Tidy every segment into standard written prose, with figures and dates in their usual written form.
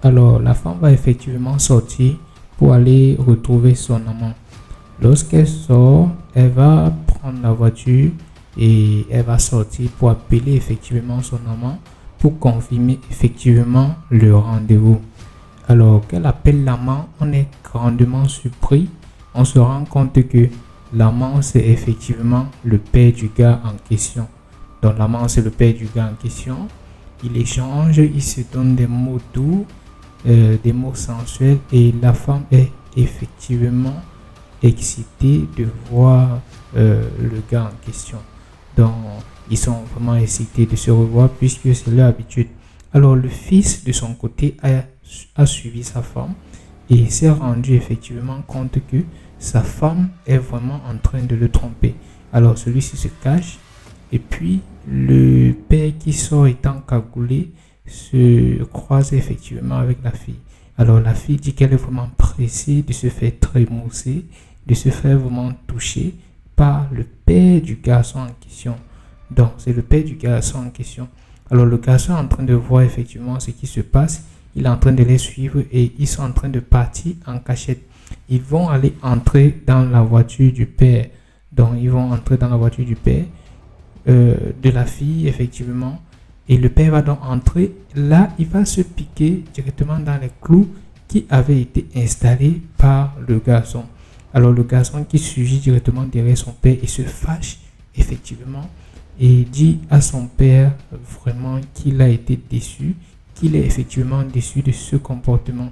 Alors, la femme va effectivement sortir pour aller retrouver son amant. Lorsqu'elle sort, elle va prendre la voiture et elle va sortir pour appeler effectivement son amant pour confirmer effectivement le rendez-vous. Alors qu'elle appelle l'amant, on est grandement surpris. On se rend compte que l'amant, c'est effectivement le père du gars en question. Donc l'amant, c'est le père du gars en question. Il échange, il se donne des mots doux, des mots sensuels, et la femme est effectivement excitée de voir le gars en question. Donc ils sont vraiment excités de se revoir puisque c'est leur habitude. Alors le fils de son côté a suivi sa femme et s'est rendu effectivement compte que sa femme est vraiment en train de le tromper. Alors celui-ci se cache et puis le père qui sort étant cagoulé se croise effectivement avec la fille. Alors la fille dit qu'elle est vraiment pressée de se faire trémousser, de se faire vraiment toucher par le père du garçon en question. Donc c'est le père du garçon en question. Alors le garçon est en train de voir effectivement ce qui se passe. Il est en train de les suivre et ils sont en train de partir en cachette. Ils vont aller entrer dans la voiture du père. Donc ils vont entrer dans la voiture du père de la fille effectivement. Et le père va donc entrer. Là, il va se piquer directement dans les clous qui avaient été installés par le garçon. Alors le garçon qui surgit directement derrière son père et se fâche effectivement et dit à son père vraiment qu'il a été déçu, qu'il est effectivement déçu de ce comportement.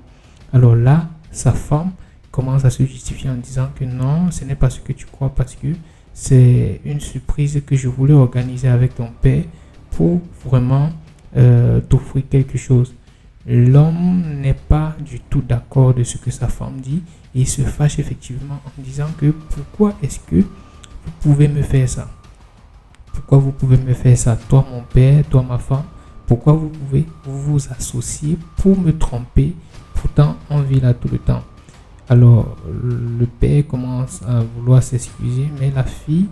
Alors là, sa femme commence à se justifier en disant que non, ce n'est pas ce que tu crois parce que c'est une surprise que je voulais organiser avec ton père pour vraiment t'offrir quelque chose. L'homme n'est pas du tout d'accord de ce que sa femme dit et il se fâche effectivement en disant que pourquoi est-ce que vous pouvez me faire ça? Pourquoi vous pouvez me faire ça? Toi mon père, toi ma femme, pourquoi vous pouvez vous associer pour me tromper? Pourtant on vit là tout le temps. Alors le père commence à vouloir s'excuser, mais la fille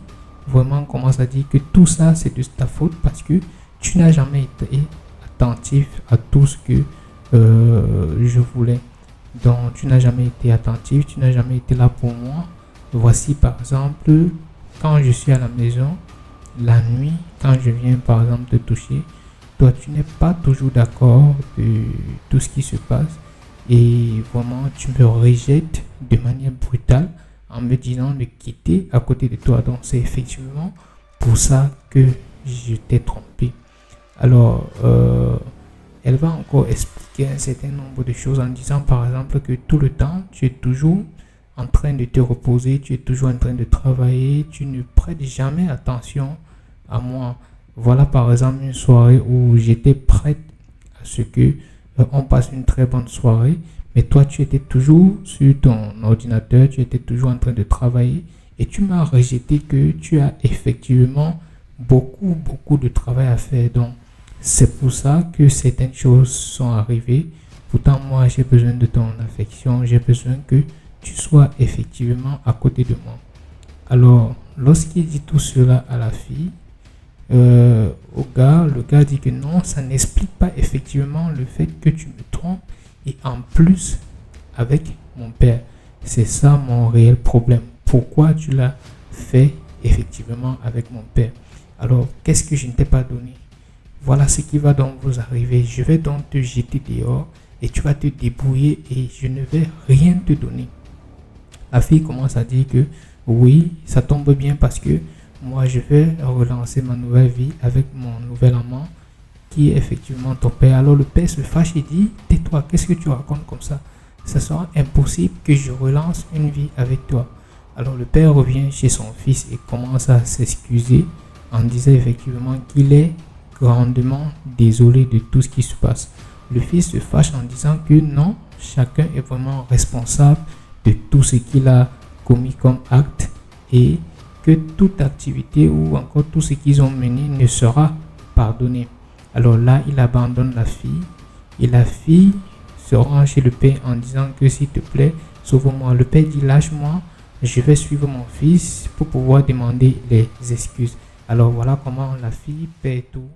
vraiment commence à dire que tout ça c'est de ta faute parce que tu n'as jamais été attentif à tout ce que je voulais. Donc tu n'as jamais été attentif, tu n'as jamais été là pour moi. Voici par exemple quand je suis à la maison, la nuit, quand je viens par exemple te toucher, toi tu n'es pas toujours d'accord de tout ce qui se passe et vraiment tu me rejettes de manière brutale en me disant de quitter à côté de toi. Donc c'est effectivement pour ça que je t'ai trompé. Alors elle va encore expliquer un certain nombre de choses en disant par exemple que tout le temps tu es toujours en train de te reposer, tu es toujours en train de travailler, tu ne prêtes jamais attention à moi. Voilà par exemple une soirée où j'étais prête à ce que on passe une très bonne soirée, mais toi tu étais toujours sur ton ordinateur, tu étais toujours en train de travailler et tu m'as rejeté que tu as effectivement beaucoup de travail à faire. Donc c'est pour ça que certaines choses sont arrivées. Pourtant moi j'ai besoin de ton affection, j'ai besoin que tu sois effectivement à côté de moi. Alors lorsqu'il dit tout cela à la fille, au gars, le gars dit que non, ça n'explique pas effectivement le fait que tu me trompes et en plus avec mon père. C'est ça mon réel problème. Pourquoi tu l'as fait effectivement avec mon père? Alors qu'est-ce que je ne t'ai pas donné? Voilà ce qui va donc vous arriver. Je vais donc te jeter dehors et tu vas te débrouiller et je ne vais rien te donner. La fille commence à dire que oui, ça tombe bien parce que moi je vais relancer ma nouvelle vie avec mon nouvel amant qui est effectivement ton père. Alors le père se fâche et dit tais-toi, qu'est-ce que tu racontes comme ça? Ça sera impossible que je relance une vie avec toi. Alors le père revient chez son fils et commence à s'excuser en disant effectivement qu'il est grandement désolé de tout ce qui se passe. Le fils se fâche en disant que non, chacun est vraiment responsable de tout ce qu'il a commis comme acte et que toute activité ou encore tout ce qu'ils ont mené ne sera pardonné. Alors là, il abandonne la fille et la fille se rend chez le père en disant que s'il te plaît, sauve-moi. Le père dit lâche-moi, je vais suivre mon fils pour pouvoir demander les excuses. Alors voilà comment la fille perd tout